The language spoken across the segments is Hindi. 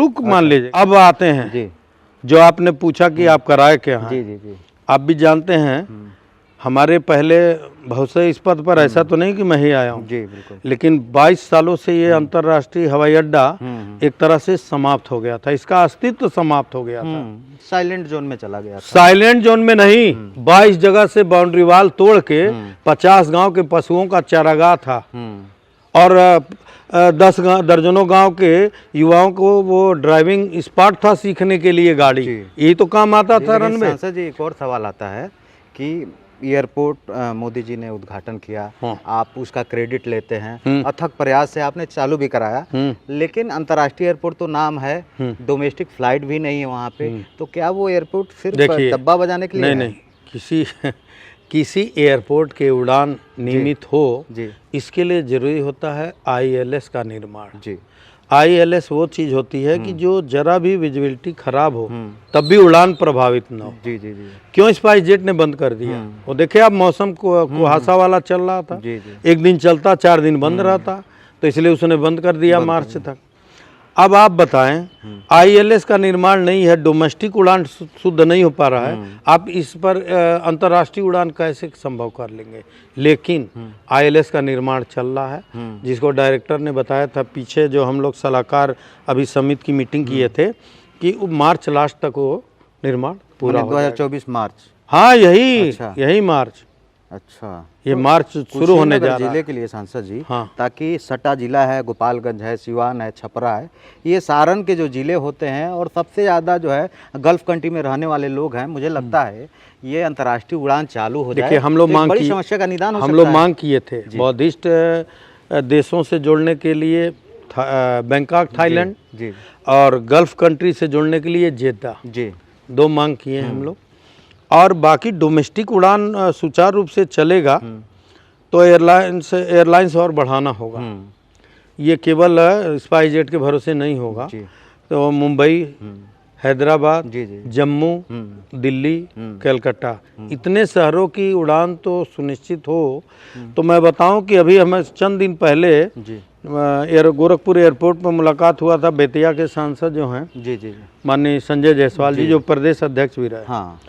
सुख मान लीजिए। अब आते हैं जी जो आपने पूछा कि आप कराए क्या हैं। जी जी जी। आप भी जानते हैं हमारे पहले बहुत से इस पद पर ऐसा तो नहीं कि मैं ही आया हूँ, जी बिल्कुल। लेकिन 22 सालों से ये अंतर्राष्ट्रीय हवाई अड्डा एक तरह से समाप्त हो गया था, इसका अस्तित्व समाप्त हो गया था। साइलेंट जोन में चला गया था। साइलेंट जोन में नहीं, 22 जगह से बाउंड्री वाल तोड़ के 50 गांव के पशुओं का चारागाह था और 10 दर्जनों गांव के युवाओं को वो ड्राइविंग स्पॉट था सीखने के लिए गाड़ी, यही तो काम आता था रनवे। सांसद जी एक और सवाल आता है कि एयरपोर्ट मोदी जी ने उद्घाटन किया, आप उसका क्रेडिट लेते हैं, अथक प्रयास से आपने चालू भी कराया, लेकिन अंतर्राष्ट्रीय एयरपोर्ट तो नाम है, डोमेस्टिक फ्लाइट भी नहीं है वहाँ पे, तो क्या वो एयरपोर्ट सिर्फ डब्बा बजाने के लिए? नहीं, किसी एयरपोर्ट के उड़ान नियमित हो इसके लिए जरूरी होता है ILS का निर्माण। जी, ILS वो चीज़ होती है कि जो जरा भी विजिबिलिटी खराब हो तब भी उड़ान प्रभावित न हो। जी जी जी। क्यों स्पाइस जेट ने बंद कर दिया? वो देखिए आप मौसम को कुहासा वाला चल रहा था, एक दिन चलता 4 दिन बंद रहता, तो इसलिए उसने बंद कर दिया मार्च तक। अब आप बताएं ILS का निर्माण नहीं है, डोमेस्टिक उड़ान शुद्ध नहीं हो पा रहा है, आप इस पर अंतर्राष्ट्रीय उड़ान कैसे संभव कर लेंगे? लेकिन ILS का निर्माण चल रहा है, जिसको डायरेक्टर ने बताया था पीछे, जो हम लोग सलाहकार अभी समिति की मीटिंग किए थे कि मार्च लास्ट तक वो निर्माण पूरा हो 2024 मार्च। हाँ यही मार्च। अच्छा, ये मार्च शुरू होने जा रहा है जिले के लिए सांसद जी। हाँ, ताकि सटा जिला है, गोपालगंज है, सिवान है, छपरा है, ये सारण के जो जिले होते हैं और सबसे ज़्यादा जो है गल्फ कंट्री में रहने वाले लोग हैं, मुझे लगता है ये अंतर्राष्ट्रीय उड़ान चालू हो जाए। देखिए हम लोग मांग बड़ी समस्या का निदान हो सकता है। हम लोग मांग किए थे बौद्धिस्ट देशों से जोड़ने के लिए बैंकॉक थाईलैंड जी, और गल्फ कंट्री से जोड़ने के लिए जेद्दा जी, 2 मांग किए हैं हम लोग। और बाकी डोमेस्टिक उड़ान सुचारू रूप से चलेगा तो एयरलाइंस और बढ़ाना होगा, ये केवल स्पाइस जेट के भरोसे नहीं होगा। तो मुंबई, हैदराबाद, जम्मू, दिल्ली, कलकत्ता, इतने शहरों की उड़ान तो सुनिश्चित हो। तो मैं बताऊं कि अभी हमें चंद दिन पहले गोरखपुर एयरपोर्ट पर मुलाकात हुआ था, बेतिया के सांसद जो हैं माननीय संजय जायसवाल जी, जो प्रदेश अध्यक्ष भी रहे। हाँ,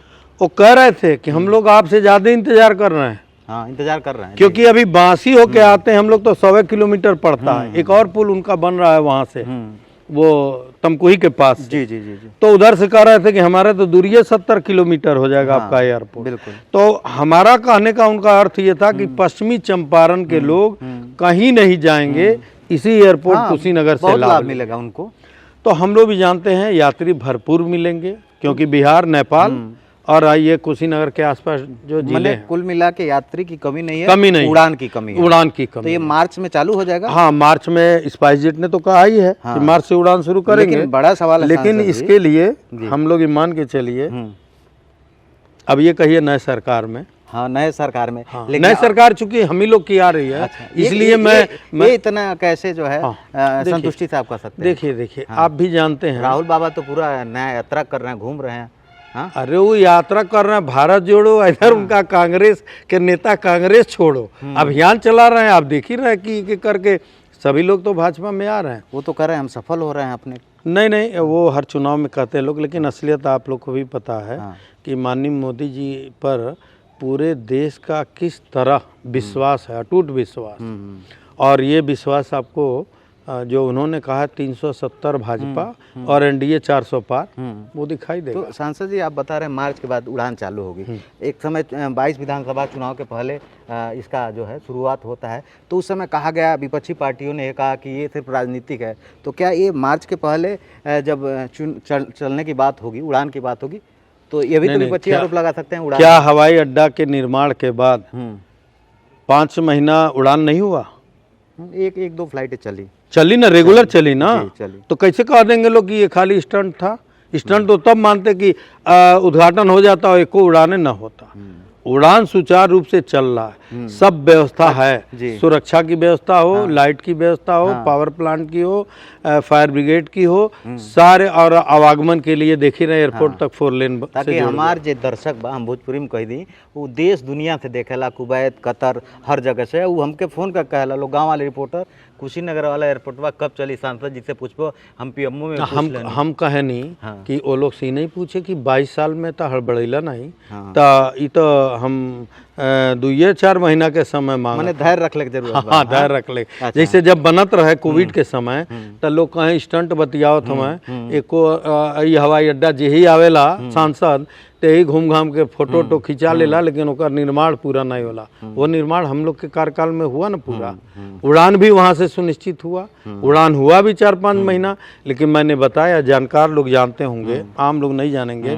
वो कह रहे थे कि हम लोग आपसे ज़्यादा इंतजार कर रहे हैं। हाँ, इंतजार कर रहे हैं, क्योंकि अभी बांसी होके आते हैं हम लोग तो 100 किलोमीटर पड़ता है। एक और पुल उनका बन रहा है वहाँ से, वो तमकुही के पास। जी जी जी जी। तो उधर से कह रहे थे कि हमारे तो दूरी 70 किलोमीटर हो जाएगा आपका एयरपोर्ट। बिल्कुल। तो हमारा कहने का उनका अर्थ ये था कि पश्चिमी चंपारण के लोग कहीं नहीं जाएंगे, इसी एयरपोर्ट कुशीनगर से लाभ मिलेगा उनको। तो हम लोग भी जानते हैं यात्री भरपूर मिलेंगे, क्योंकि बिहार, नेपाल और ये कुशीनगर के आसपास जो जिले हैं, कुल मिला के यात्री की कमी नहीं है, उड़ान की कमी है। उड़ान की कमी। तो ये मार्च में चालू हो जाएगा? हाँ, मार्च में स्पाइस जेट ने तो कहा ही है कि मार्च से उड़ान शुरू करेंगे। लेकिन बड़ा सवाल है, लेकिन इसके लिए हम लोग मान के चलिए, अब ये कहिए नए सरकार में, हाँ नए सरकार में, लेकिन नए सरकार चूंकि हम ही लोग की आ रही है। अच्छा, इसलिए मैं इतना कैसे जो है संतुष्टि से आप कर सकते हैं? देखिए आप भी जानते हैं राहुल बाबा तो पूरा नया यात्रा कर रहे हैं, घूम रहे हैं। हाँ? अरे वो यात्रा कर रहे हैं, भारत जोड़ो, इधर उनका कांग्रेस के नेता कांग्रेस छोड़ो अभियान चला रहे हैं। आप देख ही रहे कि करके सभी लोग तो भाजपा में आ रहे हैं। वो तो कह रहे हैं हम सफल हो रहे हैं अपने। नहीं, वो हर चुनाव में कहते हैं लोग, लेकिन असलियत आप लोग को भी पता है कि माननीय मोदी जी पर पूरे देश का किस तरह विश्वास है, अटूट विश्वास। और ये विश्वास आपको जो उन्होंने कहा 370 भाजपा और NDA 400 पार, वो दिखाई देगा। तो सांसद जी आप बता रहे हैं मार्च के बाद उड़ान चालू होगी। एक समय 22 विधानसभा चुनाव के पहले इसका जो है शुरुआत होता है, तो उस समय कहा गया, विपक्षी पार्टियों ने कहा कि ये सिर्फ राजनीतिक है। तो क्या ये मार्च के पहले जब चलने की बात होगी, उड़ान की बात होगी, तो ये भी तो विपक्षी आरोप लगा सकते हैं? क्या हवाई अड्डा के निर्माण के बाद 5 महीना उड़ान नहीं हुआ? एक 2 फ्लाइटें चली ना, रेगुलर चली ना। तो कैसे कह देंगे लोग कि ये खाली स्टंट था? स्टंट तो तब मानते कि उद्घाटन हो जाता और एको उड़ाने ना होता। उड़ान सुचारू रूप से चल रहा है, सब व्यवस्था है, सुरक्षा की व्यवस्था हो, लाइट की व्यवस्था हो, पावर प्लांट की हो, फायर ब्रिगेड की हो, सारे, और आवागमन के लिए देखी रहे एयरपोर्ट तक 4 लेन। ताकि हमारे जो दर्शक बा, हम भोजपुरी में कह दी, वो देश दुनिया से देखेला, कुवैत, कतर, हर जगह से वो हमके फ़ोन कर कहेला लोग, गाँव वाले रिपोर्टर कुशीनगर वाला एयरपोर्टवा कब चली, सांसद जी से पूछो, हम पीएमओ में हम कहे नहीं हाँ। कि वो लोग से नहीं पूछे कि 22 साल में तो हड़बड़ैला नहीं हाँ। तो ये तो हम 2-4 महीना के समय मांग मैंने धैर्य रखले के जरूरत बा। हाँ धैर्य रख ले। जैसे जब बनत रहे कोविड के समय तो लोग कहीं स्टंट बतियावत हमें एको ई हवाई अड्डा जे ही आवेला सांसद ते ही घूम घाम के फोटो तो खिंचा लेला, लेकिन ओकर निर्माण पूरा नहीं होला। वो निर्माण हम लोग के कार्यकाल में हुआ ना पूरा। उड़ान भी वहाँ से सुनिश्चित हुआ, उड़ान हुआ भी 4-5 महीना, लेकिन मैंने बताया, जानकार लोग जानते होंगे, आम लोग नहीं जानेंगे,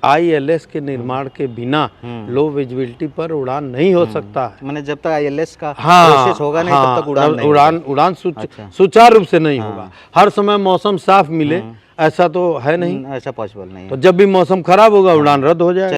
ILS के निर्माण के बिना लो विजिबिलिटी पर उड़ान नहीं हो सकता है। मैंने जब तक ILS का हाँ, प्रोसेस होगा नहीं तब तक उड़ान नहीं उड़ान सुचारू रूप से नहीं होगा। हर समय मौसम साफ मिले ऐसा तो है नहीं, ऐसा पॉसिबल नहीं है। तो जब भी मौसम खराब होगा उड़ान रद्द हो जाएगा।